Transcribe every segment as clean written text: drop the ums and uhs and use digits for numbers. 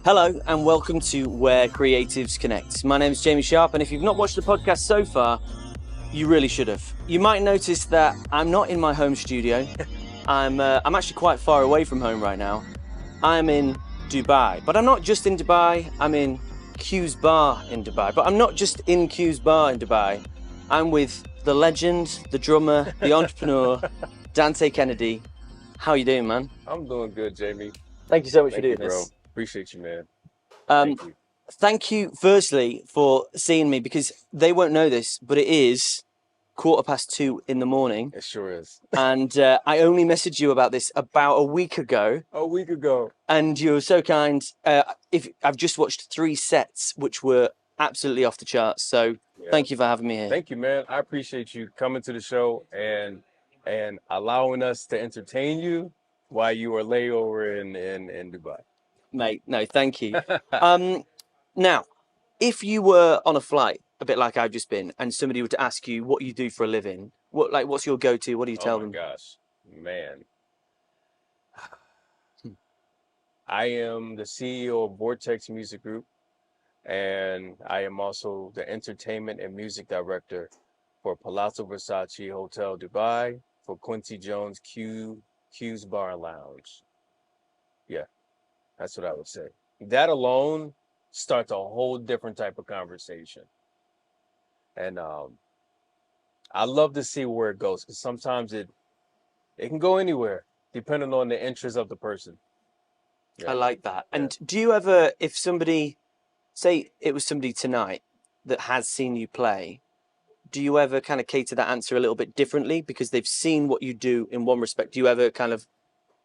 Hello and welcome to Where Creatives Connect. My name is Jamie Sharp, and if you've not watched the podcast so far, you really should have. You might notice that I'm not in my home studio. I'm actually quite far away from home right now. I'm in Dubai, but I'm not just in Dubai. I'm in Q's Bar in Dubai, but I'm not just in Q's Bar in Dubai. I'm with the legend, the drummer, the entrepreneur, Dante Kennedy. How are you doing, man? I'm doing good, Jamie. Thank you so much for Thank doing you, bro. this. Appreciate you, man. Um, Thank you. Thank you, firstly, for seeing me, because they won't know this, but it is 2:15 in the morning. It sure is. And I only messaged you about this about a week ago. A week ago. And you were so kind. If I've just watched 3 sets, which were absolutely off the charts. So thank you for having me here. Thank you, man. I appreciate you coming to the show and allowing us to entertain you while you were layover in Dubai. Mate, no, thank you. Now, if you were on a flight, a bit like I've just been, and somebody were to ask you what you do for a living, what's your go-to? What do you tell them? Oh my gosh, man. I am the CEO of V4texx Music Group, and I am also the entertainment and music director for Palazzo Versace Hotel Dubai, for Quincy Jones Q's Bar and Lounge. Yeah, that's what I would say. That alone starts a whole different type of conversation. And I love to see where it goes, because sometimes it can go anywhere depending on the interest of the person. I like that. And do you ever, if somebody, say it was somebody tonight that has seen you play, do you ever kind of cater that answer a little bit differently because they've seen what you do in one respect? Do you ever kind of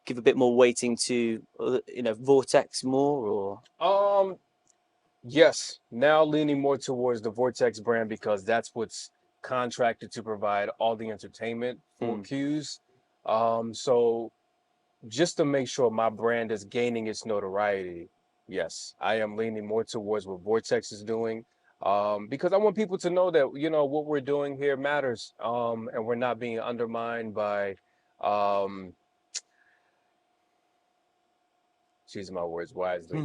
give a bit more weighting to, V4texx more, or? Yes, now leaning more towards the V4texx brand, because that's what's contracted to provide all the entertainment for Q's. So just to make sure my brand is gaining its notoriety, yes, I am leaning more towards what V4texx is doing, because I want people to know that, what we're doing here matters, and we're not being undermined by, choosing my words wisely,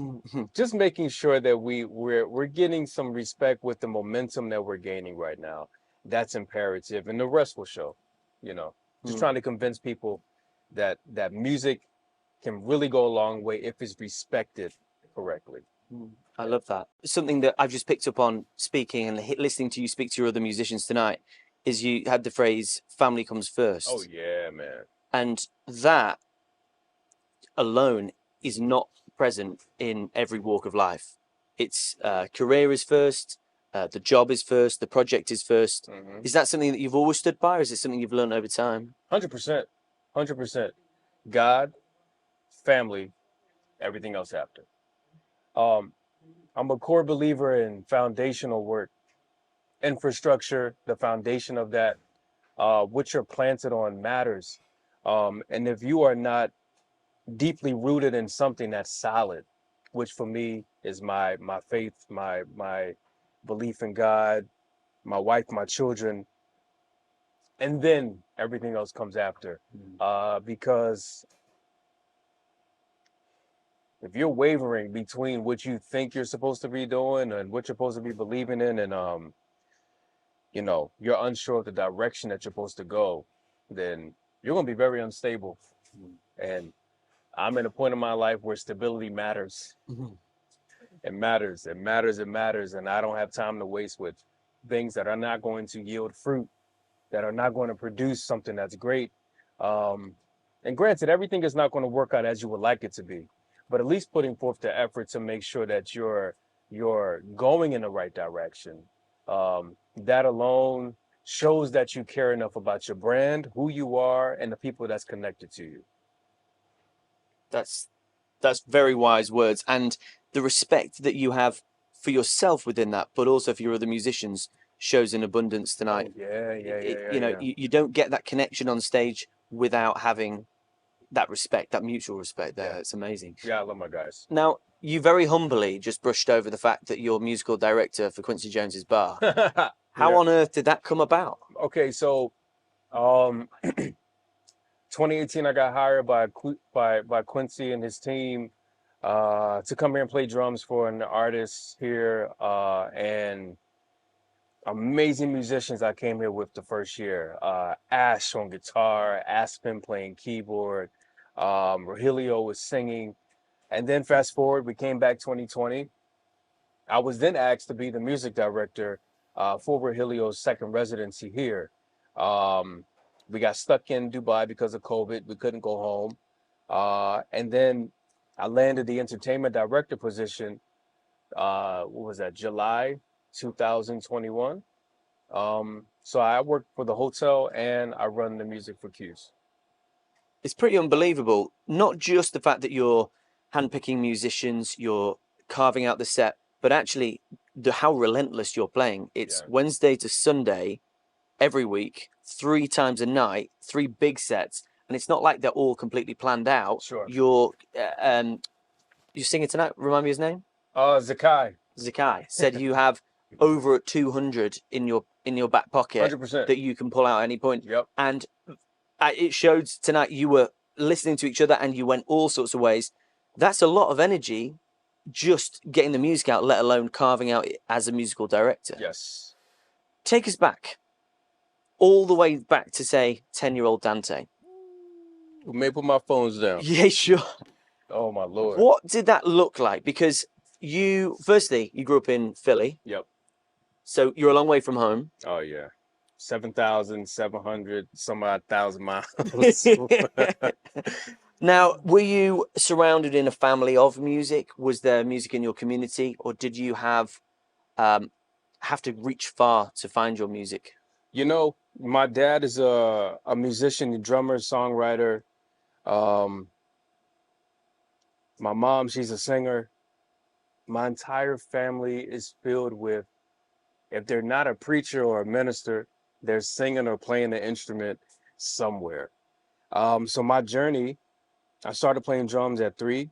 just making sure that we're getting some respect with the momentum that we're gaining right now. That's imperative, and the rest will show. Just trying to convince people that music can really go a long way if it's respected correctly. I love that. Something that I've just picked up on speaking and listening to you speak to your other musicians tonight is you had the phrase "family comes first." Oh yeah, man. And that alone is not present in every walk of life. It's career is first, the job is first, the project is 1st. Is that something that you've always stood by, or is it something you've learned over time? 100%. 100%. God, family, everything else after. I'm a core believer in foundational work, infrastructure, the foundation of that, what you're planted on matters. And if you are not deeply rooted in something that's solid, which for me is my faith, my belief in God, my wife, my children, and then everything else comes after. Because if you're wavering between what you think you're supposed to be doing and what you're supposed to be believing in, and you're unsure of the direction that you're supposed to go, then you're gonna be very unstable. And I'm at a point in my life where stability matters. It matters. It matters. It matters. And I don't have time to waste with things that are not going to yield fruit, that are not going to produce something that's great. And granted, everything is not going to work out as you would like it to be, but at least putting forth the effort to make sure that you're going in the right direction. That alone shows that you care enough about your brand, who you are, and the people that's connected to you. That's very wise words, and the respect that you have for yourself within that, but also for your other musicians, shows in abundance tonight. Oh, yeah. You don't get that connection on stage without having that respect, that mutual respect there. It's amazing. Yeah, I love my guys. Now, you very humbly just brushed over the fact that you're musical director for Quincy Jones's bar. How on earth did that come about? Okay, so 2018, I got hired by Quincy and his team to come here and play drums for an artist here, and amazing musicians I came here with the first year. Ash on guitar, Aspen playing keyboard, Rogelio was singing. And then fast forward, we came back 2020. I was then asked to be the music director for Rogelio's second residency here. We got stuck in Dubai because of COVID. We couldn't go home. And then I landed the entertainment director position. What was that? July 2021. So I work for the hotel and I run the music for Q's. It's pretty unbelievable. Not just the fact that you're handpicking musicians, you're carving out the set, but actually how relentless you're playing. It's Yeah. Wednesday to Sunday every week, 3 times a night, 3 big sets, and it's not like they're all completely planned out. Sure. You're singing tonight. Remind me his name. Zakai. Zakai said you have over 200 in your back pocket 100%. that you can pull out at any point. Yep. And it showed tonight you were listening to each other and you went all sorts of ways. That's a lot of energy just getting the music out, let alone carving out as a musical director. Yes. Take us back, all the way back to, say, 10-year-old Dante. We may put my phones down. Yeah, sure. Oh, my Lord. What did that look like? Because you grew up in Philly. Yep. So you're a long way from home. Oh, yeah. 7,700 some odd thousand miles. Now, were you surrounded in a family of music? Was there music in your community, or did you have to reach far to find your music? You know, my dad is a musician, a drummer, songwriter. My mom, she's a singer. My entire family is filled with, if they're not a preacher or a minister, they're singing or playing an instrument somewhere. So my journey, I started playing drums at 3,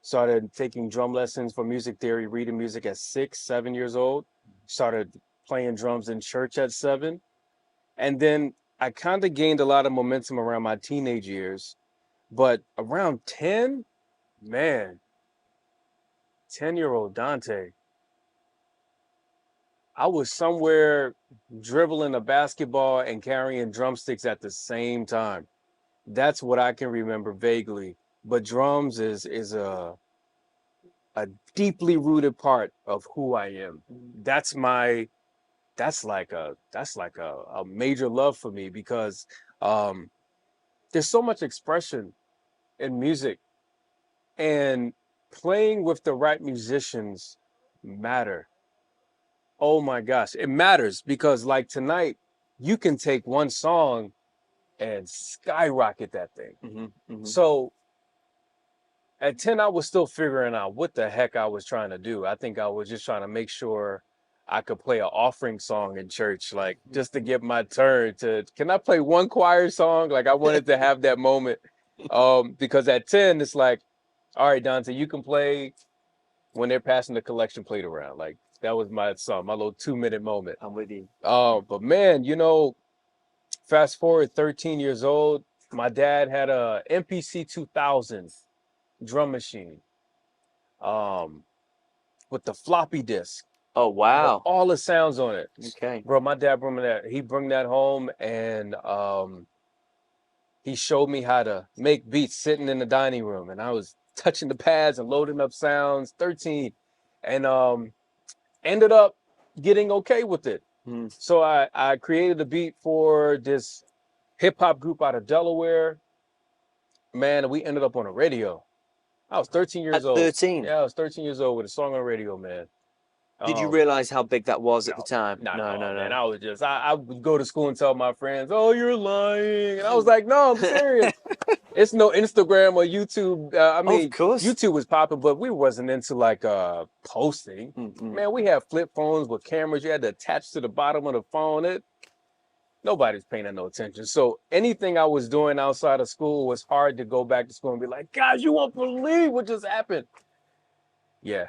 started taking drum lessons for music theory, reading music at 6, 7 years old, started playing drums in church at 7. And then I kind of gained a lot of momentum around my teenage years. But around 10, man, 10-year-old Dante, I was somewhere dribbling a basketball and carrying drumsticks at the same time. That's what I can remember vaguely. But drums is a deeply rooted part of who I am. That's like a major love for me because there's so much expression in music, and playing with the right musicians matter. Oh my gosh, it matters because like tonight, you can take one song and skyrocket that thing. Mm-hmm, mm-hmm. So at 10, I was still figuring out what the heck I was trying to do. I think I was just trying to make sure I could play an offering song in church, like just to get my turn to, can I play one choir song? Like I wanted to have that moment. Because at 10, it's like, all right, Dante, you can play when they're passing the collection plate around. Like that was my song, my little 2-minute moment. I'm with you. But man, you know, fast forward 13 years old, my dad had a MPC 2000 drum machine with the floppy disk. Oh, wow. All the sounds on it. Okay. Bro, my dad brought me that. He brought that home and he showed me how to make beats sitting in the dining room. And I was touching the pads and loading up sounds, 13. And ended up getting okay with it. Mm. So I created a beat for this hip hop group out of Delaware. Man, we ended up on the radio. I was 13 years old. 13? Yeah, I was 13 years old with a song on the radio, man. Did you realize how big that was at the time? No. No. I was just, I would go to school and tell my friends, oh, you're lying. And I was like, no, I'm serious. It's no Instagram or YouTube. I mean, of course. YouTube was popping, but we wasn't into like posting. Mm-hmm. Man, we had flip phones with cameras you had to attach to the bottom of the phone. Nobody's paying that no attention. So anything I was doing outside of school was hard to go back to school and be like, guys, you won't believe what just happened. Yeah,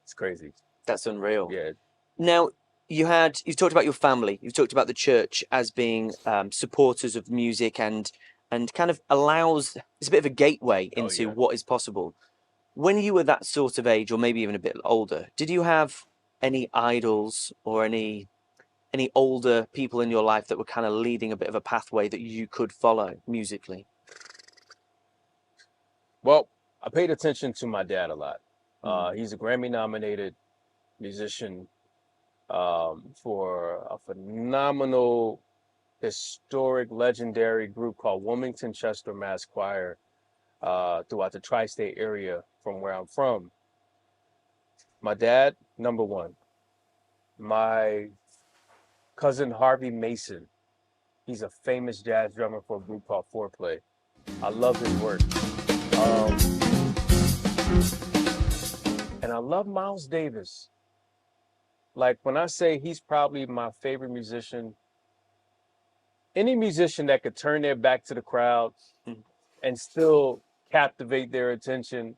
it's crazy. That's unreal. Yeah. Now, you've talked about your family. You've talked about the church as being supporters of music and kind of allows, it's a bit of a gateway into what is possible. When you were that sort of age, or maybe even a bit older, did you have any idols or any older people in your life that were kind of leading a bit of a pathway that you could follow musically? Well, I paid attention to my dad a lot. He's a Grammy-nominated musician for a phenomenal, historic, legendary group called Wilmington Chester Mass Choir throughout the tri-state area from where I'm from. My dad, number one. My cousin Harvey Mason, he's a famous jazz drummer for a group called Foreplay. I love his work. And I love Miles Davis. Like, when I say he's probably my favorite musician, any musician that could turn their back to the crowd and still captivate their attention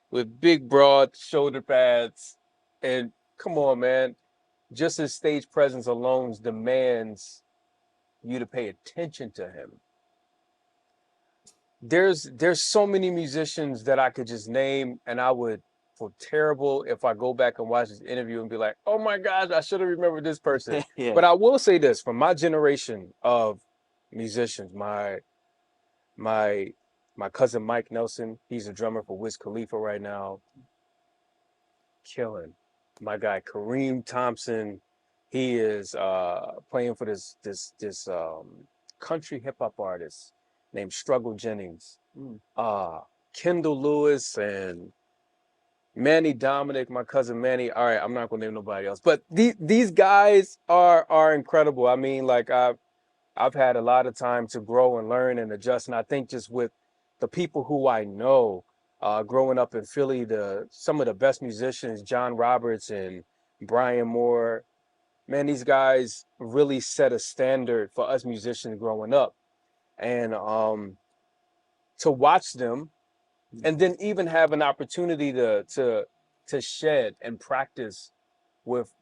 with big, broad shoulder pads. And come on, man, just his stage presence alone demands you to pay attention to him. There's so many musicians that I could just name, and I would feel terrible if I go back and watch this interview and be like, oh my gosh, I should have remembered this person. Yeah. But I will say this, from my generation of musicians, my cousin Mike Nelson, he's a drummer for Wiz Khalifa right now, killing. My guy Kareem Thompson, he is playing for this country hip hop artist named Struggle Jennings. Kendall Lewis and Manny Dominic, my cousin Manny. All right, I'm not gonna name nobody else, but these guys are incredible. I mean, like, I've had a lot of time to grow and learn and adjust, and I think just with the people who I know, growing up in Philly, some of the best musicians, John Roberts and Brian Moore, man, these guys really set a standard for us musicians growing up. And to watch them, and then even have an opportunity to shed and practice with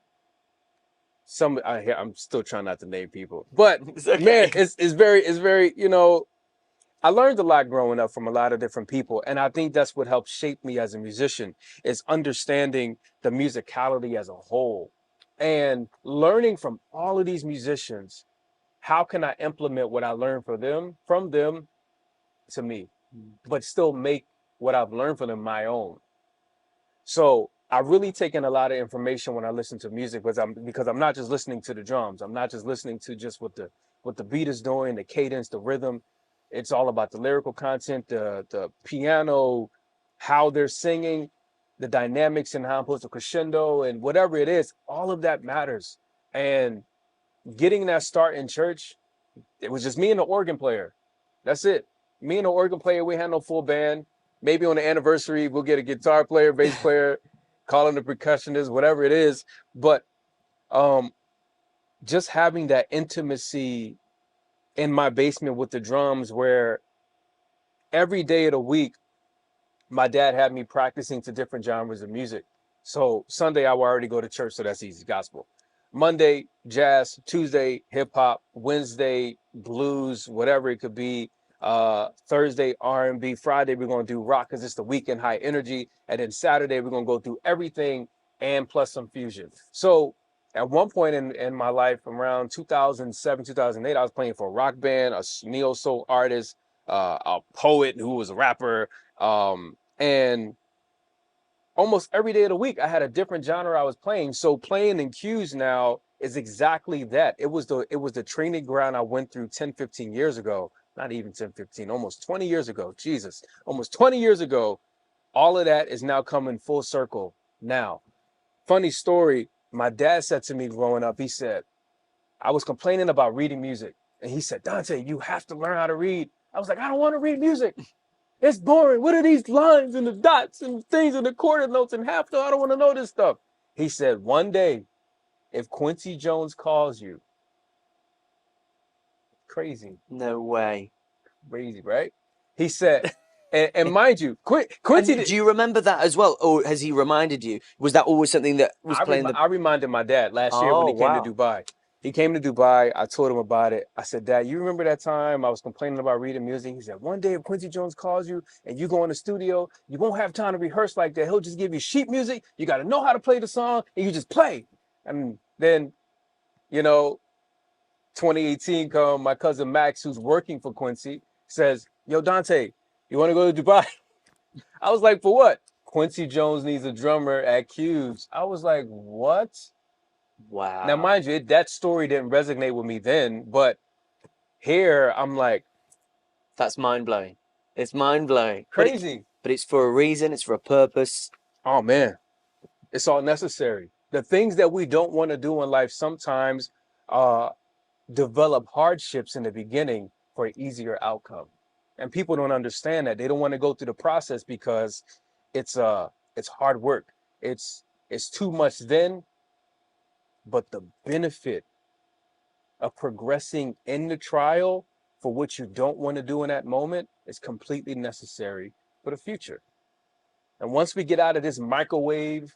some. I'm still trying not to name people, but okay. Man, it's very, you know, I learned a lot growing up from a lot of different people, and I think that's what helped shape me as a musician, is understanding the musicality as a whole and learning from all of these musicians. How can I implement what I learned from them to me, but still make what I've learned from them my own? So I've really taken a lot of information when I listen to music, because I'm not just listening to the drums. I'm not just listening to just what the beat is doing, the cadence, the rhythm. It's all about the lyrical content, the piano, how they're singing, the dynamics and how I'm supposed to crescendo and whatever it is. All of that matters. And getting that start in church, it was just me and the organ player. That's it. Me and the organ player, we had no full band. Maybe on the anniversary, we'll get a guitar player, bass player, call in the percussionist, whatever it is. But just having that intimacy in my basement with the drums, where every day of the week, my dad had me practicing to different genres of music. So Sunday, I would already go to church, so that's easy, gospel. Monday, jazz. Tuesday, hip hop. Wednesday, blues, whatever it could be. Thursday, R&B. Friday, we're going to do rock because it's the weekend, high energy. And then Saturday, we're going to go through everything and plus some fusion. So at one point in my life, around 2007, 2008, I was playing for a rock band, a neo-soul artist, a poet who was a rapper. And almost every day of the week, I had a different genre I was playing. So playing in cues now is exactly that. It was the training ground I went through 10, 15 years ago. Not even 10, 15, almost 20 years ago. Jesus, almost 20 years ago. All of that is now coming full circle now. Funny story, my dad said to me growing up, he said, I was complaining about reading music. And he said, Dante, you have to learn how to read. I was like, I don't want to read music. It's boring. What are these lines and the dots and things and the quarter notes and half note? I don't want to know this stuff. He said, one day, if Quincy Jones calls you, crazy. No way. Crazy, right? He said, and mind you, Quincy. And do you remember that as well? Or has he reminded you? Was that always something that was playing? I reminded my dad last year when he came to Dubai. He came to Dubai. I told him about it. I said, Dad, you remember that time I was complaining about reading music? He said, one day if Quincy Jones calls you and you go in the studio, you won't have time to rehearse like that. He'll just give you sheet music. You got to know how to play the song and you just play. And then, you know, 2018 come, my cousin Max, who's working for Quincy, says, yo, Dante, you want to go to Dubai? I was like, for what? Quincy Jones needs a drummer at Q's. I was like, what? Wow. Now, mind you, that story didn't resonate with me then, but here I'm like, That's mind blowing. It's mind blowing. crazy. But it's for a reason. It's for a purpose. Oh man, it's all necessary. The things that we don't want to do in life sometimes develop hardships in the beginning for an easier outcome. And people don't understand that. They don't want to go through the process because it's hard work. It's too much then, but the benefit of progressing in the trial for what you don't want to do in that moment is completely necessary for the future. And once we get out of this microwave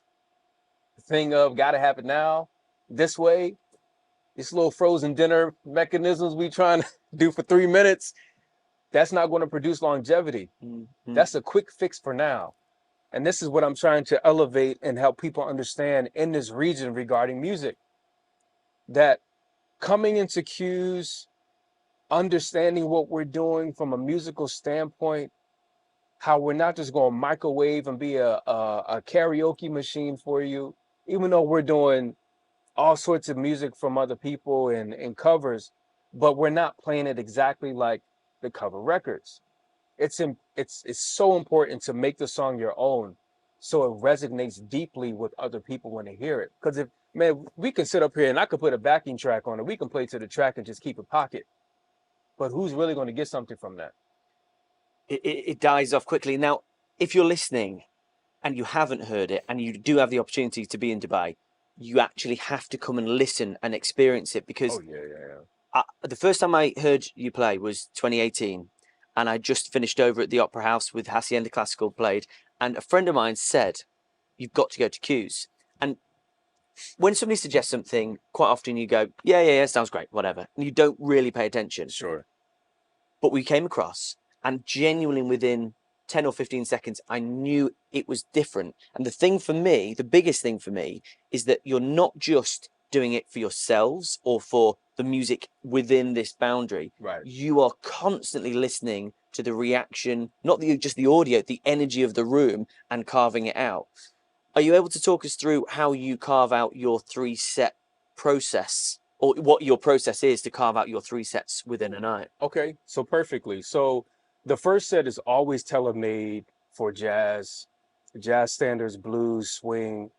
thing of gotta have it now, this way, this little frozen dinner mechanisms we trying to do for 3 minutes, that's not going to produce longevity. Mm-hmm. That's a quick fix for now. And this is what I'm trying to elevate and help people understand in this region regarding music. That coming into cues, understanding what we're doing from a musical standpoint, how we're not just going to microwave and be a karaoke machine for you, even though we're doing all sorts of music from other people and covers, but we're not playing it exactly like the cover records. It's so important to make the song your own so it resonates deeply with other people when they hear it. Because we can sit up here and I could put a backing track on it. We can play to the track and just keep a pocket. But who's really going to get something from that? It dies off quickly. Now, if you're listening and you haven't heard it and you do have the opportunity to be in Dubai, you actually have to come and listen and experience it because the first time I heard you play was 2018 and I just finished over at the Opera House with Hacienda Classical played, and a friend of mine said, you've got to go to Q's. And when somebody suggests something, quite often you go, yeah, sounds great, whatever. And you don't really pay attention. Sure. But we came across, and genuinely within 10 or 15 seconds, I knew it was different. And the thing for me, the biggest thing for me, is that you're not just doing it for yourselves or for the music within this boundary. Right. You are constantly listening to the reaction, not just the audio, the energy of the room and carving it out. Are you able to talk us through how you carve out your 3-set process, or what your process is to carve out your 3 sets within a night? Okay, so perfectly. So the first set is always tailor-made for jazz standards, blues, swing.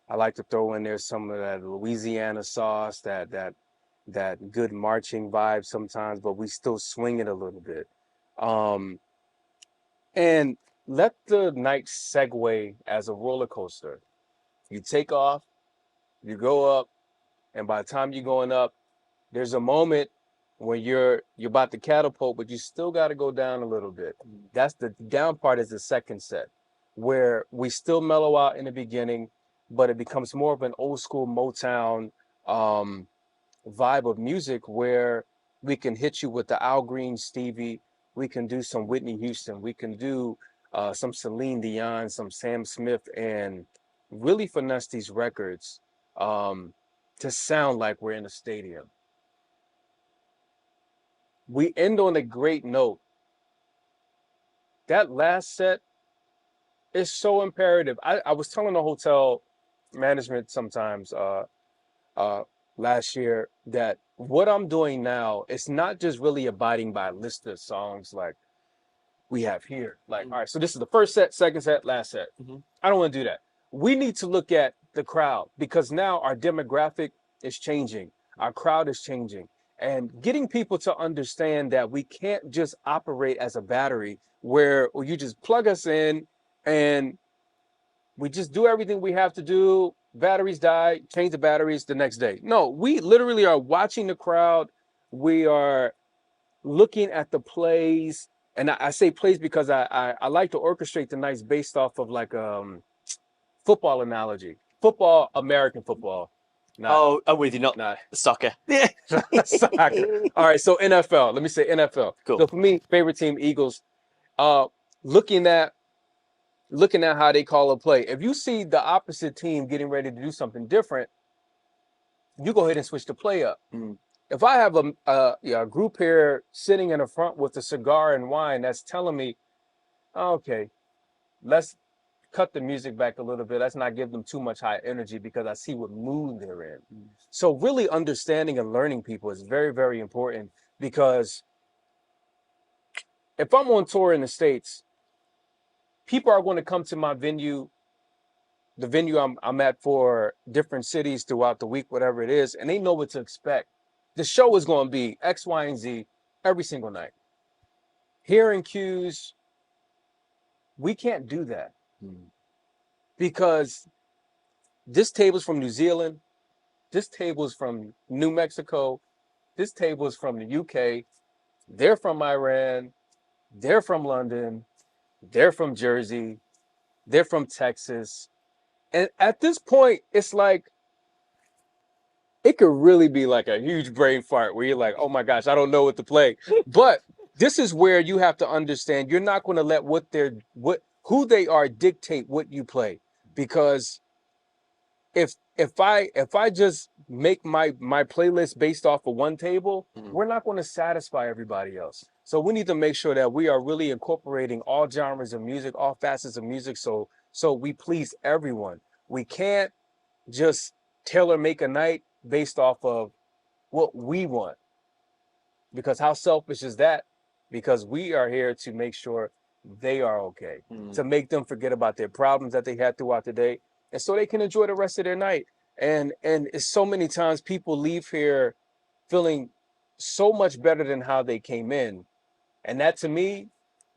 I like to throw in there some of that Louisiana sauce, that good marching vibe sometimes, but we still swing it a little bit. And let the night segue as a roller coaster. You take off, you go up, and by the time you're going up, there's a moment when you're about to catapult, but you still got to go down a little bit. That's the down part is the second set, where we still mellow out in the beginning, but it becomes more of an old school Motown vibe of music where we can hit you with the Al Green, Stevie. We can do some Whitney Houston. We can do some Celine Dion, some Sam Smith, and really finesse these records to sound like we're in a stadium. We end on a great note. That last set is so imperative. I was telling the hotel management sometimes last year that what I'm doing now is not just really abiding by a list of songs like we have here. Like, all right, so this is the first set, second set, last set. I don't want to do that. We need to look at the crowd because now our demographic is changing. Our crowd is changing. And getting people to understand that we can't just operate as a battery where you just plug us in and we just do everything we have to do. Batteries die, change the batteries the next day. No, we literally are watching the crowd. We are looking at the plays. And I say plays because I like to orchestrate the nights based off of like football analogy. Football, American football. Oh, I'm with you, not Not soccer. Yeah. soccer. All right, so NFL. Let me say NFL. Cool. So for me, favorite team, Eagles. Looking at how they call a play. If you see the opposite team getting ready to do something different, you go ahead and switch the play up. Mm. If I have a group here sitting in the front with a cigar and wine, that's telling me, okay, let's cut the music back a little bit. Let's not give them too much high energy because I see what mood they're in. So really understanding and learning people is very, very important, because if I'm on tour in the States, people are going to come to my venue, the venue I'm at for different cities throughout the week, whatever it is, and they know what to expect. The show is going to be X, Y, and Z every single night. Here in Q's, we can't do that because this table's from New Zealand, this table's from New Mexico, this table's from the UK, they're from Iran, they're from London, they're from Jersey, they're from Texas. And at this point, it's like, it could really be like a huge brain fart where you're like, oh my gosh, I don't know what to play. But this is where you have to understand you're not going to let who they are dictate what you play. Because if I just make my playlist based off of one table, we're not going to satisfy everybody else. So we need to make sure that we are really incorporating all genres of music, all facets of music, so we please everyone. We can't just tailor make a night based off of what we want, because how selfish is that? Because we are here to make sure they are okay, to make them forget about their problems that they had throughout the day, and so they can enjoy the rest of their night. And it's so many times people leave here feeling so much better than how they came in, and that, to me,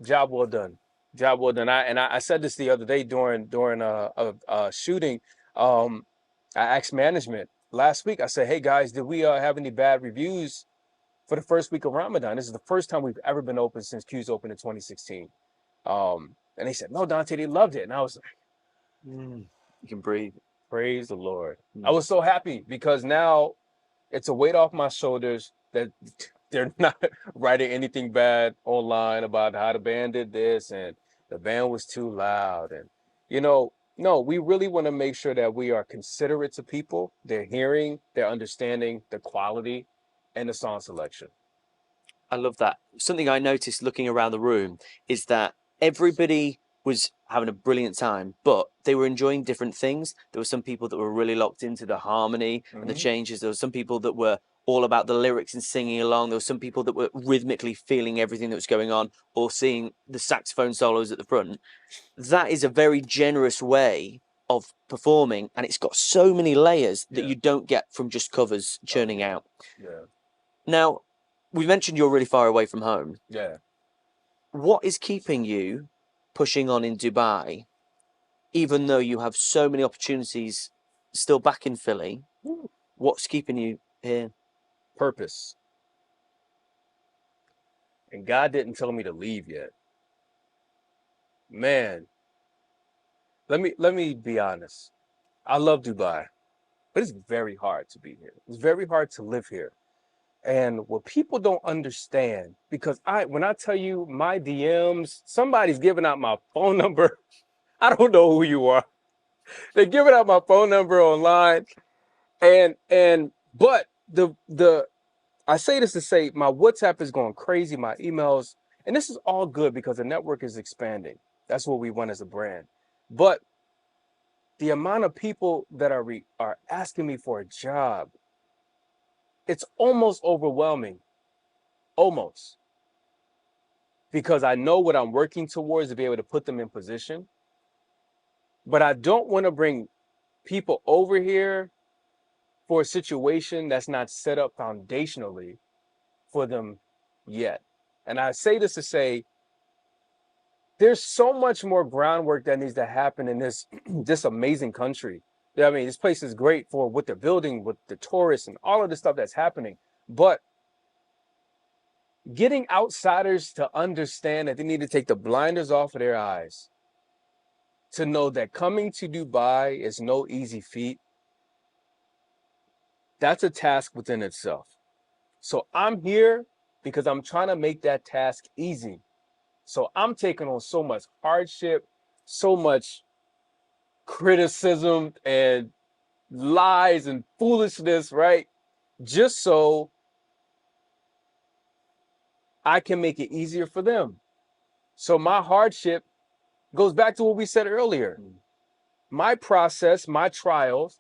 job well done. Job well done. I said this the other day during a shooting. I asked management last week. I said, "Hey guys, did we have any bad reviews for the first week of Ramadan? This is the first time we've ever been open since Q's opened in 2016." And they said, "No, Dante, they loved it." And I was like, You can breathe. praise the Lord. I was so happy because now it's a weight off my shoulders that they're not writing anything bad online about how the band did this and the band was too loud. And, no, we really want to make sure that we are considerate to people, their hearing, their understanding, the quality, and the song selection. I love that. Something I noticed looking around the room is that everybody was having a brilliant time, but they were enjoying different things. There were some people that were really locked into the harmony and the changes. There were some people that were all about the lyrics and singing along. There were some people that were rhythmically feeling everything that was going on, or seeing the saxophone solos at the front. That is a very generous way of performing, and it's got so many layers that you don't get from just covers churning out. Yeah. Now, we mentioned you're really far away from home. Yeah. What is keeping you pushing on in Dubai, even though you have so many opportunities still back in Philly? What's keeping you here? Purpose. And God didn't tell me to leave yet. Man, let me be honest. I love Dubai, but it's very hard to be here. It's very hard to live here. And what people don't understand, because when I tell you my DMs, somebody's giving out my phone number. I don't know who you are. They're giving out my phone number online. But I say this to say my WhatsApp is going crazy, my emails, and this is all good because the network is expanding. That's what we want as a brand. But the amount of people that are asking me for a job, it's almost overwhelming. Almost. Because I know what I'm working towards to be able to put them in position. But I don't want to bring people over here for a situation that's not set up foundationally for them yet. And I say this to say, there's so much more groundwork that needs to happen in this amazing country. I mean, this place is great for what they're building, with the tourists and all of the stuff that's happening. But getting outsiders to understand that they need to take the blinders off of their eyes, to know that coming to Dubai is no easy feat. that's a task within itself. So I'm here because I'm trying to make that task easy. So I'm taking on so much hardship, so much criticism and lies and foolishness, right? Just so I can make it easier for them. So my hardship goes back to what we said earlier. My process, my trials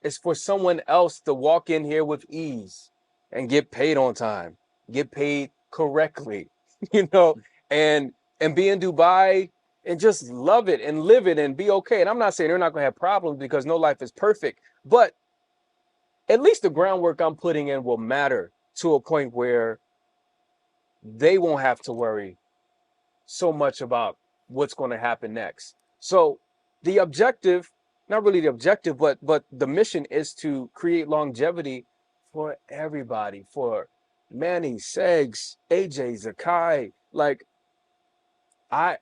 is for someone else to walk in here with ease and get paid on time, get paid correctly, you know, and be in Dubai and just love it and live it and be okay. And I'm not saying they're not gonna have problems, because no life is perfect, but at least the groundwork I'm putting in will matter to a point where they won't have to worry so much about what's going to happen next. So the objective, not really the objective, but the mission is to create longevity for everybody, for Manny, Segs, AJ, Zakai. Like, I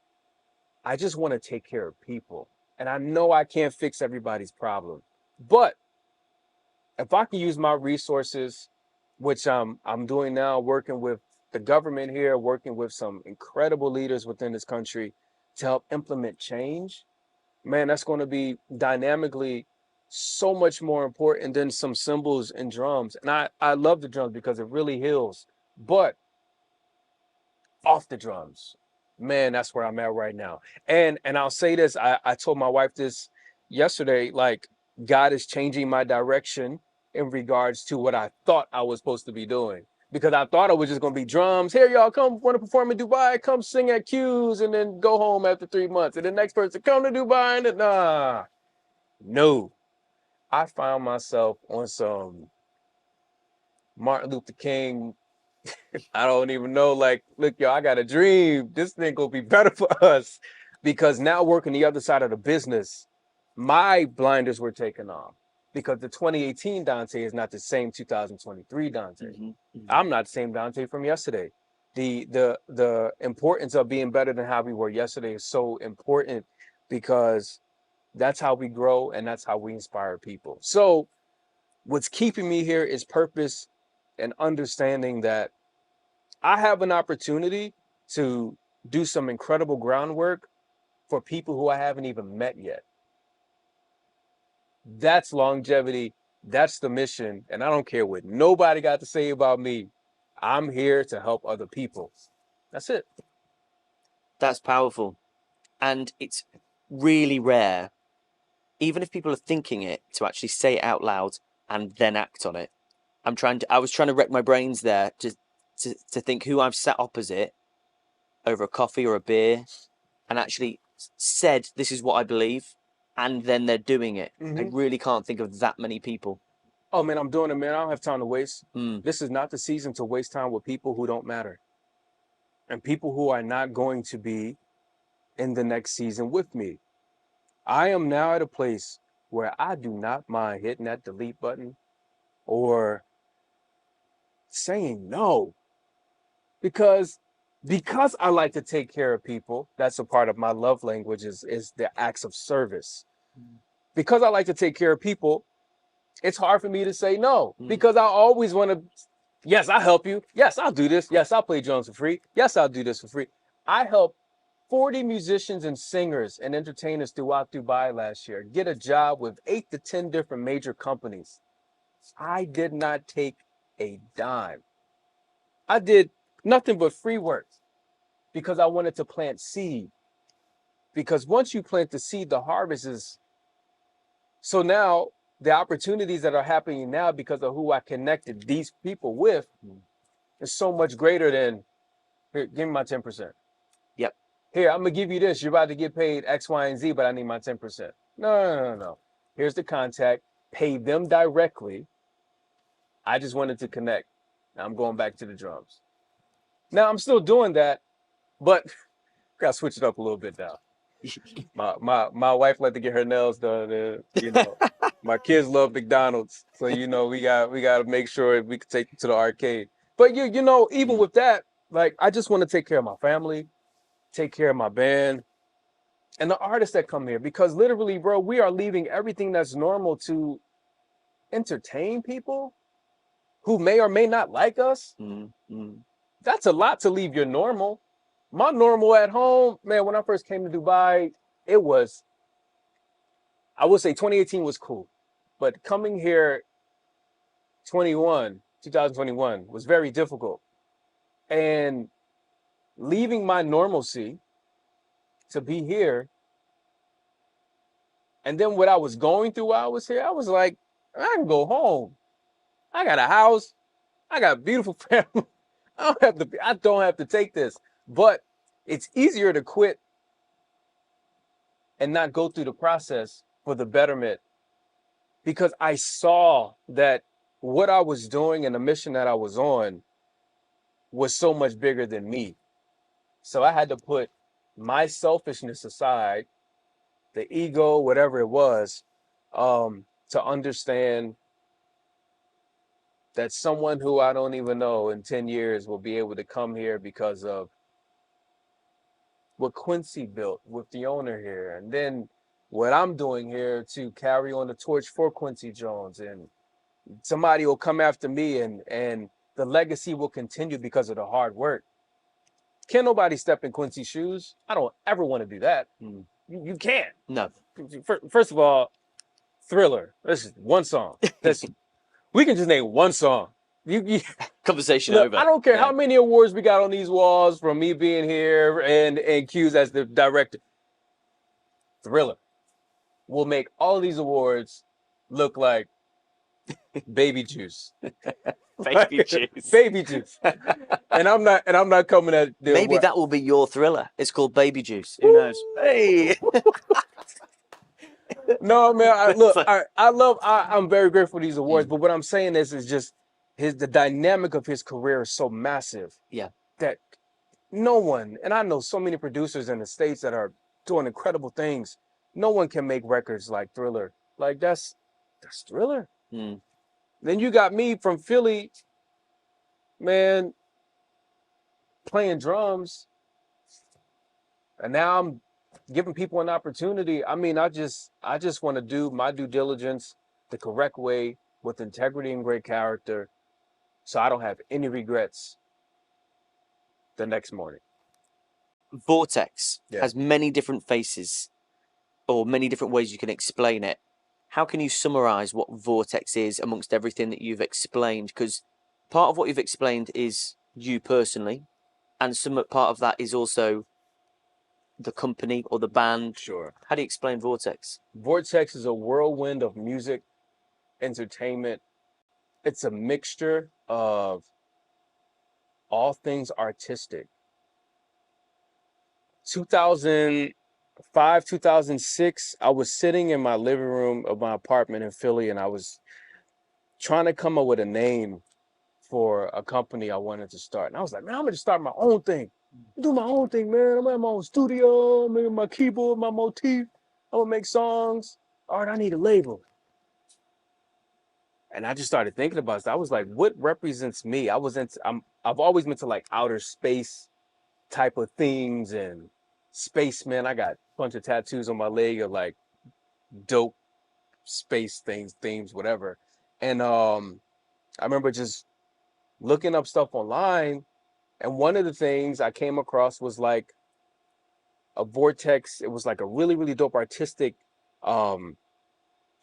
just want to take care of people. And I know I can't fix everybody's problem. But if I can use my resources, which I'm doing now, working with the government here, working with some incredible leaders within this country to help implement change, man, that's going to be dynamically so much more important than some cymbals and drums. And I love the drums because it really heals. But off the drums, man, that's where I'm at right now. And I'll say this, I told my wife this yesterday, like, God is changing my direction in regards to what I thought I was supposed to be doing. Because I thought it was just going to be drums. Here, y'all, come want to perform in Dubai, come sing at Q's and then go home after 3 months. And the next person come to Dubai and then, no. I found myself on some Martin Luther King, I don't even know, like, look, yo, I got a dream. This thing gonna be better for us. Because now working the other side of the business, my blinders were taken off. Because the 2018 Dante is not the same 2023 Dante. I'm not the same Dante from yesterday. The importance of being better than how we were yesterday is so important, because that's how we grow and that's how we inspire people. So what's keeping me here is purpose and understanding that I have an opportunity to do some incredible groundwork for people who I haven't even met yet. That's longevity. That's the mission. And I don't care what nobody got to say about me. I'm here to help other people. That's it. That's powerful. And it's really rare, even if people are thinking it, to actually say it out loud and then act on it. I was trying to wreck my brains there to think who I've sat opposite over a coffee or a beer and actually said, this is what I believe, and then they're doing it. I really can't think of that many people. Oh, man, I'm doing it, man. I don't have time to waste. This is not the season to waste time with people who don't matter. And people who are not going to be in the next season with me. I am now at a place where I do not mind hitting that delete button or saying no. Because I like to take care of people. That's a part of my love language is the acts of service. Because I like to take care of people, it's hard for me to say no, because I always want to, yes, I'll help you. Yes, I'll do this. Yes, I'll play drums for free. Yes, I'll do this for free. I helped 40 musicians and singers and entertainers throughout Dubai last year get a job with 8 to 10 different major companies. I did not take a dime. I did nothing but free work because I wanted to plant seed. Because once you plant the seed, the harvest is. So now the opportunities that are happening now because of who I connected these people with is so much greater than, here, give me my 10%. Yep. Here, I'm going to give you this. You're about to get paid X, Y, and Z, but I need my 10%. No. Here's the contact. Pay them directly. I just wanted to connect. Now I'm going back to the drums. Now I'm still doing that, but got to switch it up a little bit now. My wife liked to get her nails done. My kids love McDonald's, so we got to make sure we can take them to the arcade. But even with that, like, I just want to take care of my family, take care of my band, and the artists that come here, because literally, bro, we are leaving everything that's normal to entertain people who may or may not like us, that's a lot to leave your normal. My normal at home, man, when I first came to Dubai, it was, I would say 2018 was cool. But coming here 2021 was very difficult. And leaving my normalcy to be here, and then what I was going through while I was here, I was like, I can go home. I got a house. I got a beautiful family. I don't have to take this. But it's easier to quit and not go through the process for the betterment, because I saw that what I was doing and the mission that I was on was so much bigger than me. So I had to put my selfishness aside, the ego, whatever it was, to understand that someone who I don't even know in 10 years will be able to come here because of what Quincy built with the owner here. And then what I'm doing here to carry on the torch for Quincy Jones. And somebody will come after me, and the legacy will continue because of the hard work. Can't nobody step in Quincy's shoes. I don't ever want to do that. You can't. No. First of all, Thriller. This is one song. We can just name one song. Conversation Look, over. I don't care how many awards we got on these walls from me being here and Q's as the director. Thriller will make all of these awards look like baby juice. Baby juice. Baby juice. And I'm not coming at the Maybe that will be your Thriller. It's called Baby Juice. Who knows? Hey. No, man. I'm very grateful for these awards, but what I'm saying is just the dynamic of his career is so massive. Yeah. That no one, and I know so many producers in the States that are doing incredible things. No one can make records like Thriller. Like that's Thriller. Then you got me from Philly, man, playing drums, and now I'm giving people an opportunity. I mean, I just want to do my due diligence the correct way with integrity and great character, so I don't have any regrets the next morning. V4texx has many different faces, or many different ways you can explain it. How can you summarize what V4texx is amongst everything that you've explained? Because part of what you've explained is you personally, and some part of that is also the company or the band. Sure. How do you explain V4texx? V4texx is a whirlwind of music, entertainment. It's a mixture of all things artistic. 2005, 2006, I was sitting in my living room of my apartment in Philly, and I was trying to come up with a name for a company I wanted to start. And I was like, man, I'm going to start my own thing. Do my own thing, man. I'm gonna have my own studio. I'm making my keyboard, my motif. I'm gonna make songs. All right, I need a label. And I just started thinking about it. I was like, what represents me? I've always been to like outer space type of things and spacemen. I got a bunch of tattoos on my leg of like dope space themes, whatever. And I remember just looking up stuff online. And one of the things I came across was like a V4texx. It was like a really, really dope artistic, it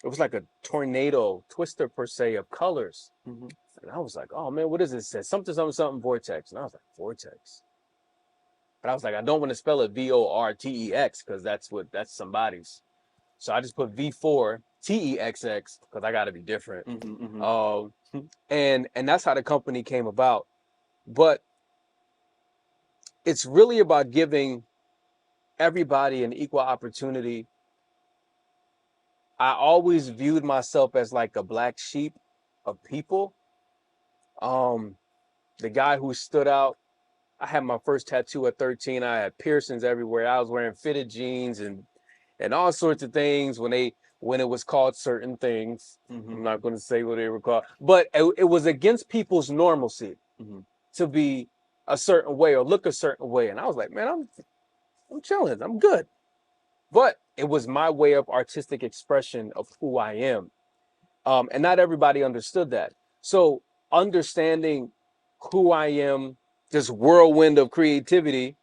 was like a tornado twister per se of colors. And I was like, oh man, what does it say? Something, V4texx. And I was like, V4texx. But I was like, I don't want to spell it V4texx because that's somebody's. So I just put V4texx because I got to be different. And that's how the company came about. But it's really about giving everybody an equal opportunity. I always viewed myself as like a black sheep of people. The guy who stood out, I had my first tattoo at 13. I had piercings everywhere. I was wearing fitted jeans and all sorts of things when it was called certain things. I'm not going to say what they were called, but it was against people's normalcy to be a certain way or look a certain way. And I was like, man, I'm chilling. I'm good. But it was my way of artistic expression of who I am. And not everybody understood that. So understanding who I am, this whirlwind of creativity,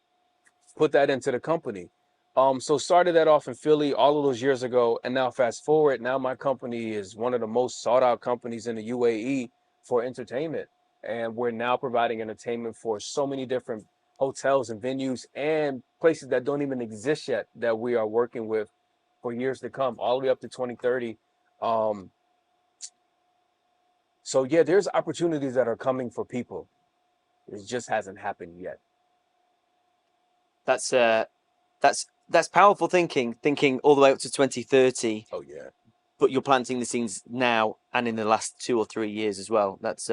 put that into the company. So started that off in Philly all of those years ago, and now fast forward, now my company is one of the most sought out companies in the UAE for entertainment, and we're now providing entertainment for so many different hotels and venues and places that don't even exist yet that we are working with for years to come, all the way up to 2030. So yeah, there's opportunities that are coming for people. It just hasn't happened yet. That's powerful thinking all the way up to 2030. Oh yeah. But you're planting the seeds now and in the last 2 or 3 years as well. That's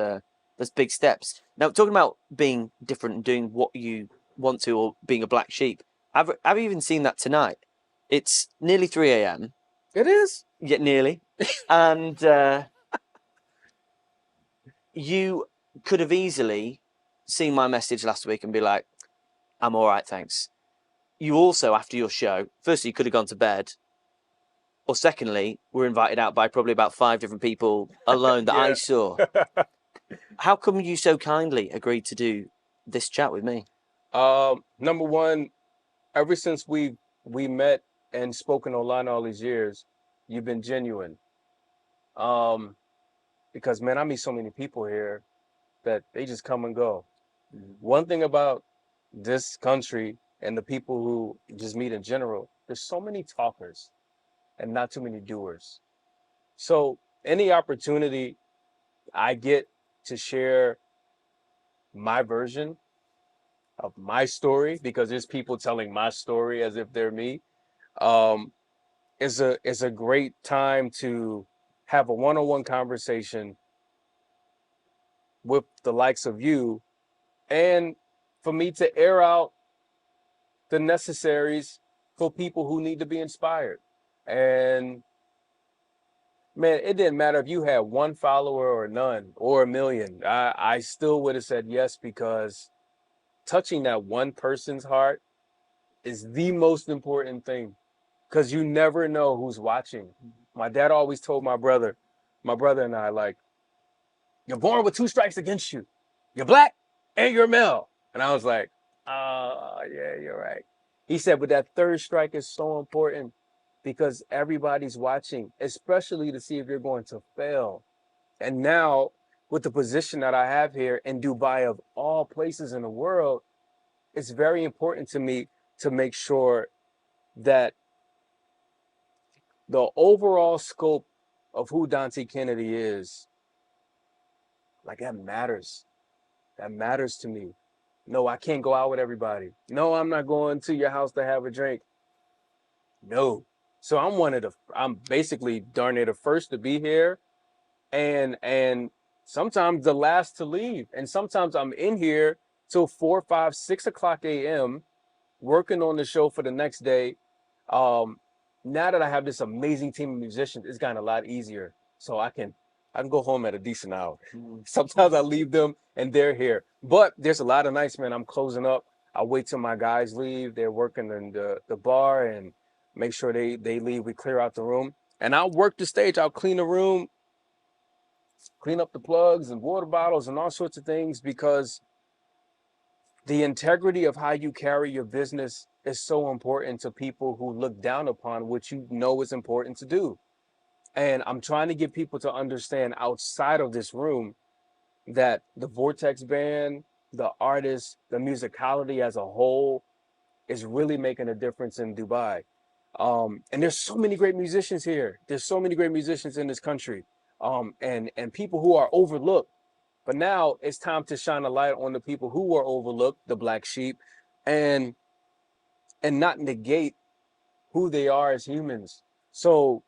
big steps. Now, talking about being different and doing what you want to, or being a black sheep, I've even seen that tonight. It's nearly 3 a.m. It is. Yet nearly. And you could have easily seen my message last week and be like, I'm all right, thanks. You also, after your show, firstly, you could have gone to bed. Or secondly, we're invited out by probably about 5 different people alone that I saw. How come you so kindly agreed to do this chat with me? Number one, ever since we met and spoken online all these years, you've been genuine. Because man, I meet so many people here that they just come and go. One thing about this country and the people who just meet in general, there's so many talkers and not too many doers. So any opportunity I get to share my version of my story, because there's people telling my story as if they're me, is a great time to have a one-on-one conversation with the likes of you, and for me to air out the necessaries for people who need to be inspired. And man, it didn't matter if you had 1 follower or none or 1,000,000. I still would have said yes, because touching that one person's heart is the most important thing, because you never know who's watching. My dad always told my brother and I, like, you're born with 2 strikes against you. You're black and you're male. And I was like, oh, yeah, you're right. He said, but that 3rd strike is so important, because everybody's watching, especially to see if you're going to fail. And now, with the position that I have here in Dubai, of all places in the world, it's very important to me to make sure that the overall scope of who Dante Kennedy is, like, that matters. That matters to me. No, I can't go out with everybody. No, I'm not going to your house to have a drink. No. So I'm basically darn near the first to be here, and sometimes the last to leave. And sometimes I'm in here till 4, 5, 6 o'clock a.m. working on the show for the next day. Now that I have this amazing team of musicians, it's gotten a lot easier. So I can go home at a decent hour. Sometimes I leave them and they're here. But there's a lot of nights, man, I'm closing up. I wait till my guys leave. They're working in the bar, and make sure they leave. We clear out the room. And I'll work the stage. I'll clean the room, clean up the plugs and water bottles and all sorts of things, because the integrity of how you carry your business is so important to people who look down upon what you know is important to do. And I'm trying to get people to understand outside of this room that the V4texx Band, the artists, the musicality as a whole is really making a difference in Dubai. And there's so many great musicians here. There's so many great musicians in this country, and people who are overlooked. But now it's time to shine a light on the people who are overlooked, the black sheep, and not negate who they are as humans. So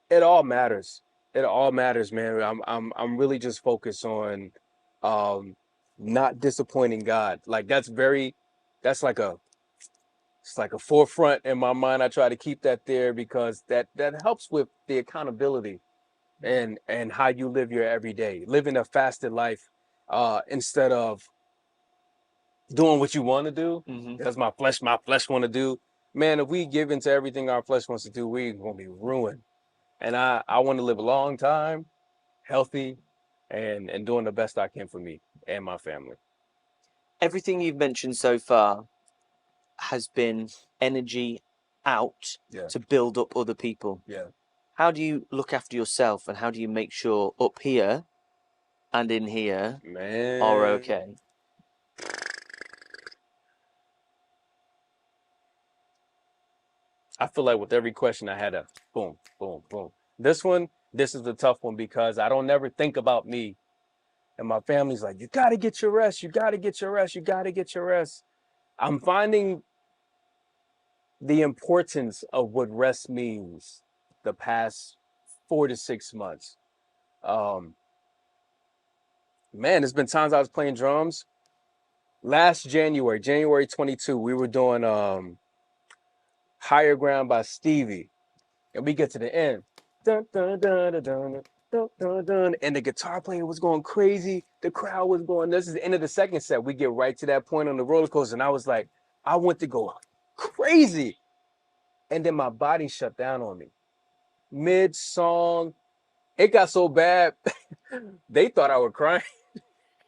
it all matters. It all matters, man. I'm really just focused on not disappointing God. Like, that's like a forefront in my mind. I try to keep that there, because that helps with the accountability and how you live your everyday, living a fasted life, instead of doing what you want to do. Because my flesh want to do. Man, if we give into everything our flesh wants to do, we're gonna be ruined. And I want to live a long time, healthy, and doing the best I can for me and my family. Everything you've mentioned so far has been energy out Yeah. to build up other people. Yeah. How do you look after yourself, and how do you make sure up here and in here Man. are okay? I feel like with every question I had a boom, boom, boom. This is the tough one because I don't never think about me. And my family's like, you gotta get your rest, you gotta get your rest, you gotta get your rest. I'm finding the importance of what rest means the past 4 to 6 months. Um, Man, there's been times I was playing drums. Last January 22, we were doing Higher Ground by Stevie. And we get to the end. Dun, dun, dun, dun, dun, dun, dun, dun, and the guitar player was going crazy. The crowd was going, this is the end of the second set. We get right to that point on the roller coaster. And I was like, I went to go crazy. And then my body shut down on me. Mid-song, it got so bad, they thought I was crying.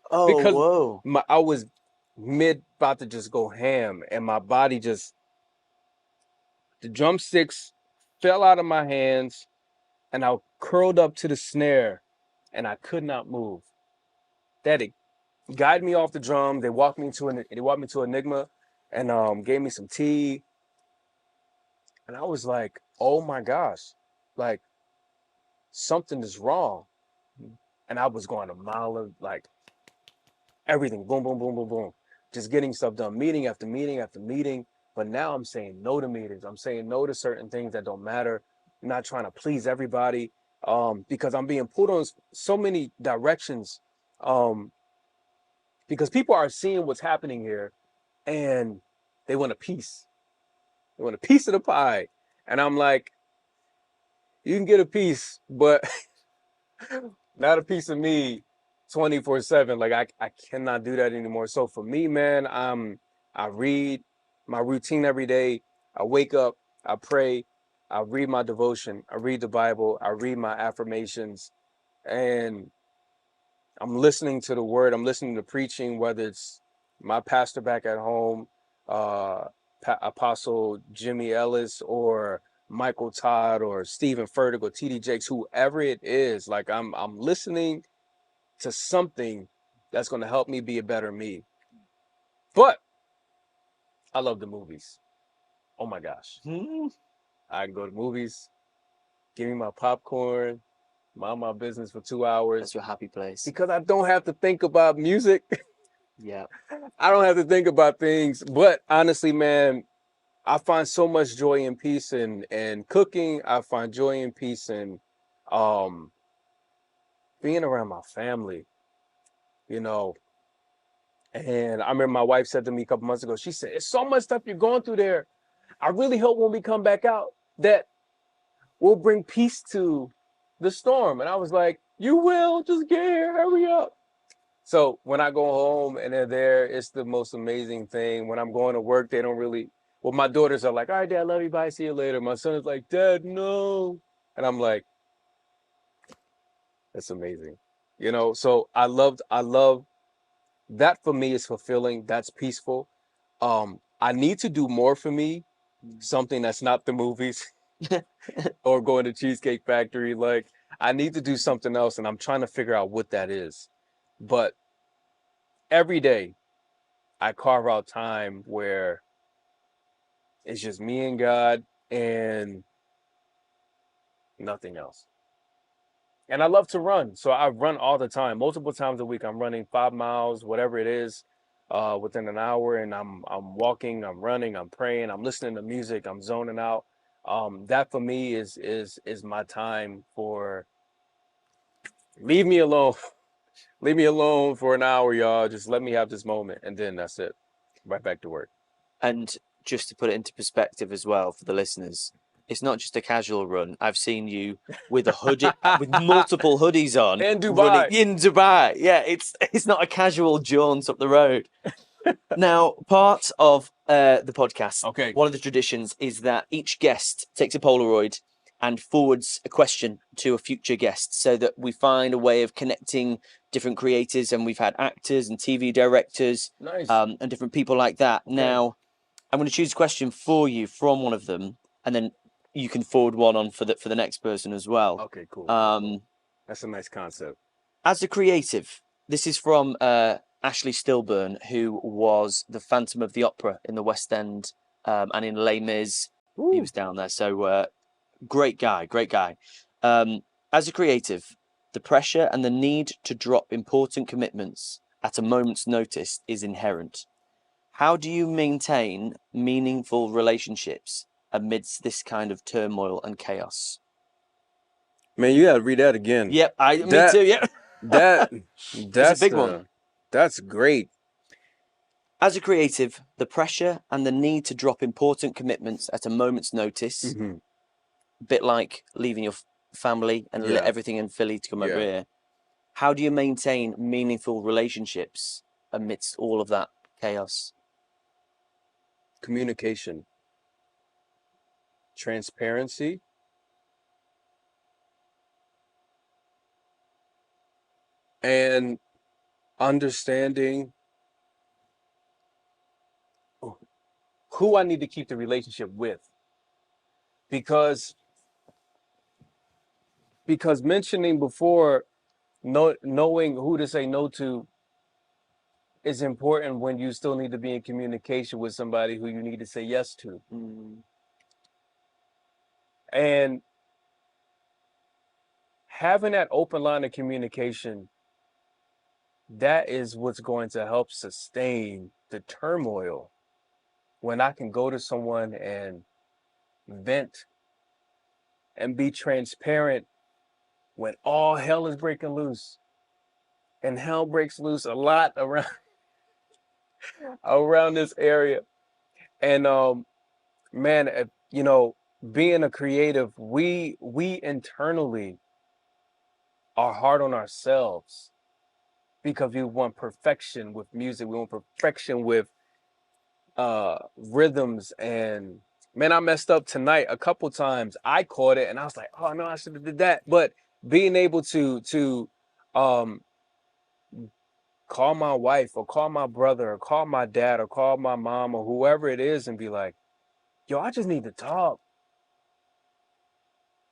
Oh, Because whoa. I was mid about to just go ham. And my body just, the drumsticks fell out of my hands. And I curled up to the snare and I could not move. Daddy guided me off the drum. They walked me to Enigma and gave me some tea. And I was like, oh my gosh, like something is wrong. And I was going a mile of like everything, boom, boom, boom, boom, boom. Just getting stuff done, meeting after meeting after meeting. But now I'm saying no to meetings. I'm saying no to certain things that don't matter. I'm not trying to please everybody. Because I'm being pulled on so many directions, because people are seeing what's happening here and they want a piece. They want a piece of the pie. And I'm like, you can get a piece, but not a piece of me 24/7. Like I cannot do that anymore. So for me, man, I read my routine every day. I wake up, I pray, I read my devotion, I read the Bible, I read my affirmations, and I'm listening to the word. I'm listening to preaching, whether it's my pastor back at home, uh, Apostle Jimmy Ellis, or Michael Todd, or Stephen Furtick, or TD Jakes, whoever it is. Like I'm listening to something that's going to help me be a better me. But I love the movies. Oh my gosh. I can go to movies, give me my popcorn, mind my business for 2 hours. That's your happy place. Because I don't have to think about music. Yeah. I don't have to think about things. But honestly, man, I find so much joy and peace in cooking. I find joy and peace in being around my family, you know. And I remember my wife said to me a couple months ago, she said, "It's so much stuff you're going through there. I really hope when we come back out that we'll bring peace to the storm." And I was like, "You will, just get here, hurry up." So when I go home and they're there, it's the most amazing thing. When I'm going to work, they don't really, well, my daughters are like, "All right, Dad, love you, bye, see you later." My son is like, "Dad, no." And I'm like, that's amazing. You know, so I love that. For me is fulfilling. That's peaceful. I need to do more for me, something that's not the movies or going to Cheesecake Factory. Like I need to do something else, and I'm trying to figure out what that is. But every day I carve out time where it's just me and God and nothing else. And I love to run. So I run all the time, multiple times a week. I'm running 5 miles, whatever it is, within an hour. And I'm walking, I'm running, I'm praying, I'm listening to music, I'm zoning out. That for me is my time for leave me alone. Leave me alone for an hour, y'all. Just let me have this moment. And then that's it. Right back to work. And just to put it into perspective as well for the listeners, it's not just a casual run. I've seen you with a hoodie, with multiple hoodies on. In Dubai. Running in Dubai. Yeah, it's not a casual jaunt up the road. Now, part of the podcast, Okay. one of the traditions is that each guest takes a Polaroid and forwards a question to a future guest so that we find a way of connecting different creators. And we've had actors and TV directors Nice. and different people like that. Okay. Now, I'm going to choose a question for you from one of them, and then you can forward one on for the next person as well. Okay, cool. That's a nice concept. As a creative, this is from Ashley Stillburn, who was the Phantom of the Opera in the West End and in Les Mis. He was down there. So great guy, great guy. As a creative, the pressure and the need to drop important commitments at a moment's notice is inherent. How do you maintain meaningful relationships amidst this kind of turmoil and chaos? Man, you gotta read that again. Yep, me too. Yep, That's a big one. That's great. As a creative, the pressure and the need to drop important commitments at a moment's notice, a bit like leaving your family and everything in Philly to come over here. How do you maintain meaningful relationships amidst all of that chaos? Communication, transparency, and understanding who I need to keep the relationship with. Because mentioning before, knowing who to say no to is important when you still need to be in communication with somebody who you need to say yes to. And having that open line of communication, that is what's going to help sustain the turmoil. When I can go to someone and vent and be transparent when all hell is breaking loose. And hell breaks loose a lot around this area. And man, you know, being a creative, we internally are hard on ourselves because we want perfection with music. We want perfection with rhythms. And man, I messed up tonight a couple times. I caught it and I was like, oh no, I should have did that. But being able to call my wife or call my brother or call my dad or call my mom or whoever it is and be like, yo, I just need to talk.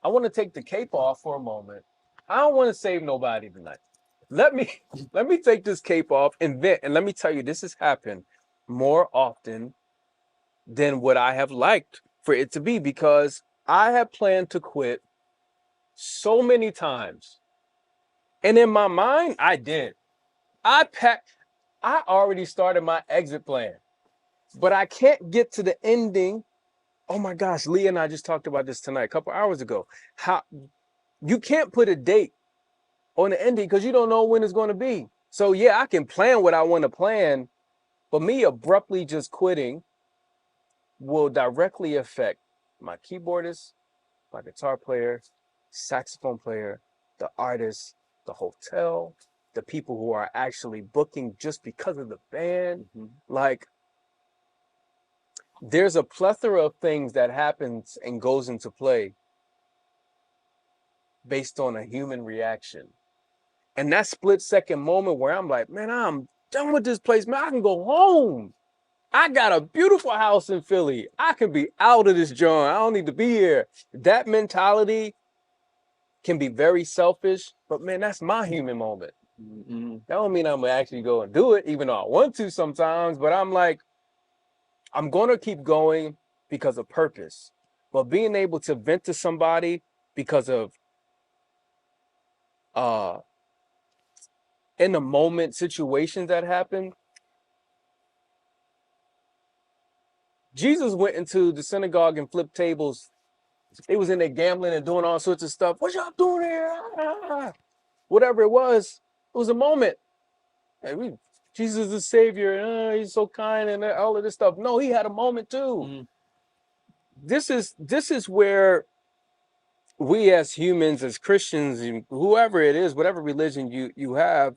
I want to take the cape off for a moment. I don't want to save nobody tonight. Let me take this cape off and vent. And let me tell you, this has happened more often than what I have liked for it to be, because I have planned to quit so many times. And in my mind, I did. I already started my exit plan, but I can't get to the ending. Oh my gosh, Leah and I just talked about this tonight, a couple hours ago. How you can't put a date on the ending because you don't know when it's going to be. So yeah, I can plan what I want to plan, but me abruptly just quitting will directly affect my keyboardist, my guitar player, saxophone player, the artist, the hotel, the people who are actually booking just because of the band. Like, there's a plethora of things that happens and goes into play based on a human reaction. And that split second moment where I'm like, man, I'm done with this place, man. I can go home. I got a beautiful house in Philly. I can be out of this joint. I don't need to be here. That mentality can be very selfish, but man, that's my human moment. That don't mean I'm gonna actually go and do it, even though I want to sometimes, but I'm like, I'm gonna keep going because of purpose. But being able to vent to somebody because of in the moment situations that happen. Jesus went into the synagogue and flipped tables. They was in there gambling and doing all sorts of stuff. What y'all doing here? Whatever it was a moment. Hey, Jesus is the Savior. He's so kind and all of this stuff. No, he had a moment too. This is where we as humans, as Christians, whoever it is, whatever religion you have,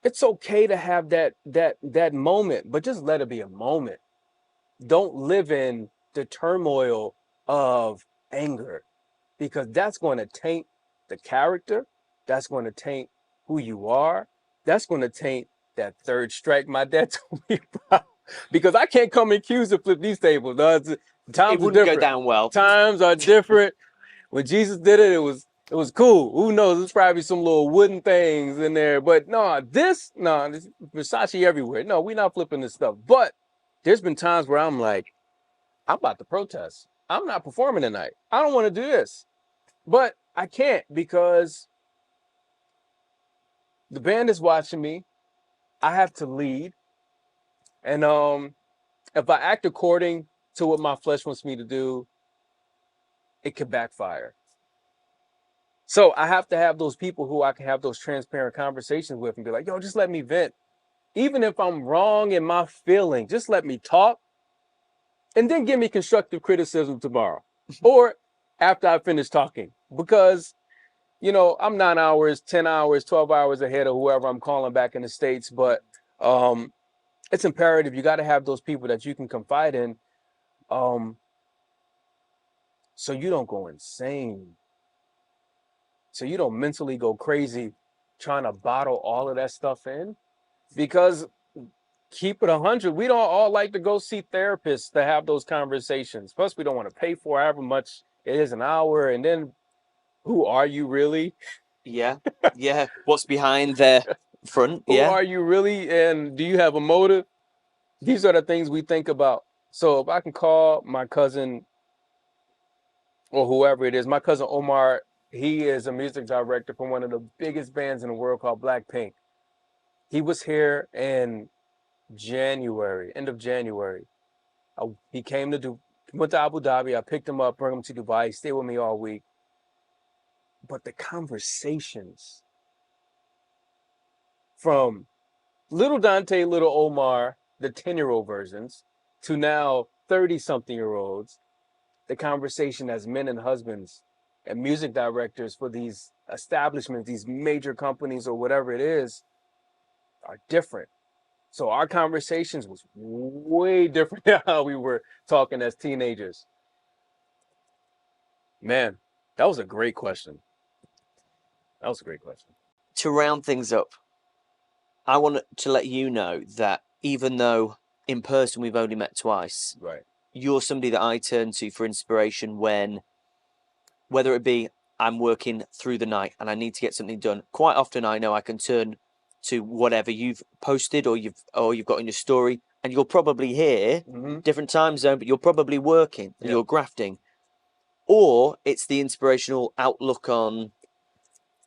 it's okay to have that moment, but just let it be a moment. Don't live in the turmoil of anger. because that's going to taint the character. That's going to taint who you are. That's going to taint that third strike my dad told me about. Because I can't come in queues to flip these tables. Times It are wouldn't different. go down well. Times are different. When Jesus did it, it was cool. Who knows? There's probably some little wooden things in there. But this Versace everywhere. No, we're not flipping this stuff. But there's been times where I'm like, I'm about to protest. I'm not performing tonight. I don't want to do this. But I can't because the band is watching me. I have to lead. And if I act according to what my flesh wants me to do, it could backfire. So I have to have those people who I can have those transparent conversations with and be like, yo, just let me vent. Even if I'm wrong in my feeling, just let me talk. And then give me constructive criticism tomorrow or after I finish talking. Because, I'm 9 hours, 10 hours, 12 hours ahead of whoever I'm calling back in the States. But it's imperative. You got to have those people that you can confide in so you don't go insane. So you don't mentally go crazy trying to bottle all of that stuff in. Because keep it 100, we don't all like to go see therapists to have those conversations. Plus, we don't want to pay for however much it is an hour. And then who are you really? Yeah. Yeah. What's behind their front? Who Yeah. are you really? And do you have a motive? These are the things we think about. So if I can call my cousin or whoever it is, my cousin Omar, he is a music director for one of the biggest bands in the world called Blackpink. He was here in January, end of January. He went to Abu Dhabi. I picked him up, brought him to Dubai. He stayed with me all week. But the conversations from little Dante, little Omar, the 10-year-old versions, to now 30-something-year-olds, the conversation as men and husbands and music directors for these establishments, these major companies or whatever it is, are different. So our conversations was way different than how we were talking as teenagers. Man, that was a great question. To round things up, I want to let you know that even though in person we've only met twice, Right. You're somebody that I turn to for inspiration whether it be I'm working through the night and I need to get something done. Quite often I know I can turn to whatever you've posted or you've got in your story, and you're probably here, different time zone, but you're probably working and you're grafting. Or it's the inspirational outlook on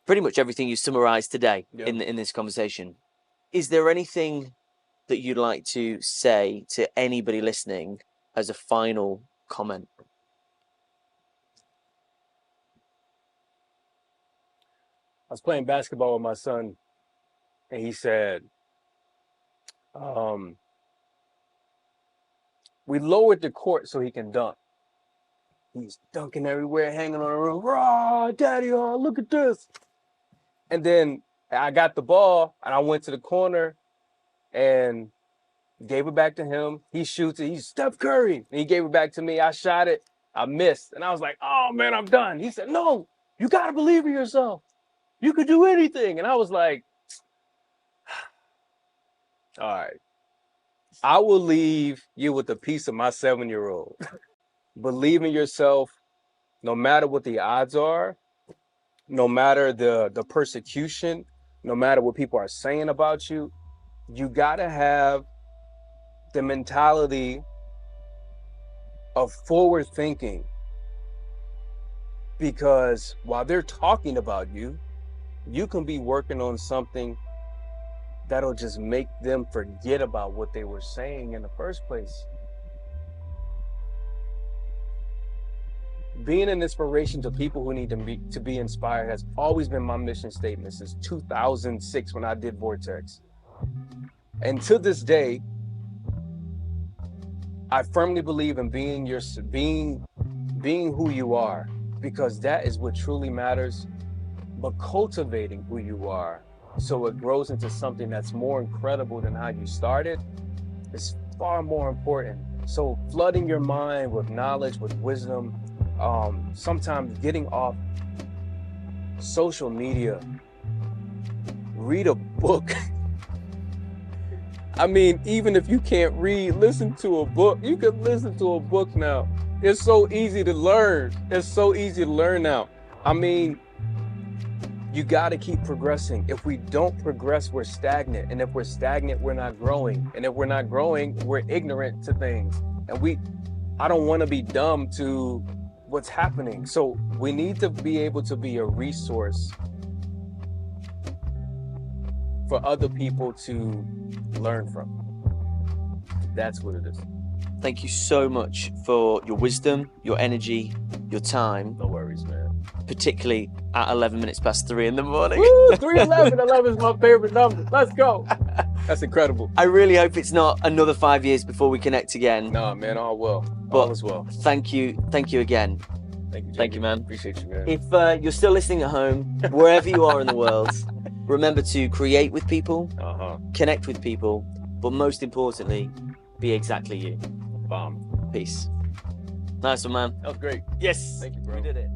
pretty much everything you summarized today in this conversation. Is there anything that you'd like to say to anybody listening as a final comment? I was playing basketball with my son, and he said, we lowered the court so he can dunk. He's dunking everywhere, hanging on the roof. Raw, daddy, look at this. And then I got the ball, and I went to the corner and gave it back to him. He shoots it. He's Steph Curry. And he gave it back to me. I shot it. I missed. And I was like, oh, man, I'm done. He said, no, you got to believe in yourself. You could do anything. And I was like, all right. I will leave you with a piece of my 7-year-old. Believe in yourself, no matter what the odds are, no matter the persecution, no matter what people are saying about you. You got to have the mentality of forward thinking, because while they're talking about you, you can be working on something that'll just make them forget about what they were saying in the first place. Being an inspiration to people who need to be inspired has always been my mission statement since 2006 when I did V4texx. And to this day, I firmly believe in being who you are, because that is what truly matters. But cultivating who you are so it grows into something that's more incredible than how you started is far more important. So flooding your mind with knowledge, with wisdom, sometimes getting off social media, read a book. I mean, even if you can't read, listen to a book. You can listen to a book now. It's so easy to learn. It's so easy to learn now. I mean, you got to keep progressing. If we don't progress, we're stagnant. And if we're stagnant, we're not growing. And if we're not growing, we're ignorant to things. And I don't want to be dumb to what's happening. So we need to be able to be a resource for other people to learn from. That's what it is. Thank you so much for your wisdom, your energy, your time. No worries, man. Particularly at 11 minutes past 3 in the morning. Woo, 3:11. 11 is my favorite number. Let's go. That's incredible. I really hope it's not another 5 years before we connect again. Nah, man, all well. But all is well. Thank you again. Thank you, Thank you, man. Appreciate you, man. If you're still listening at home, wherever you are in the world, remember to create with people, connect with people, but most importantly, be exactly you. Bomb. Peace. Nice one, man. That was great. Yes. Thank you, bro. We did it.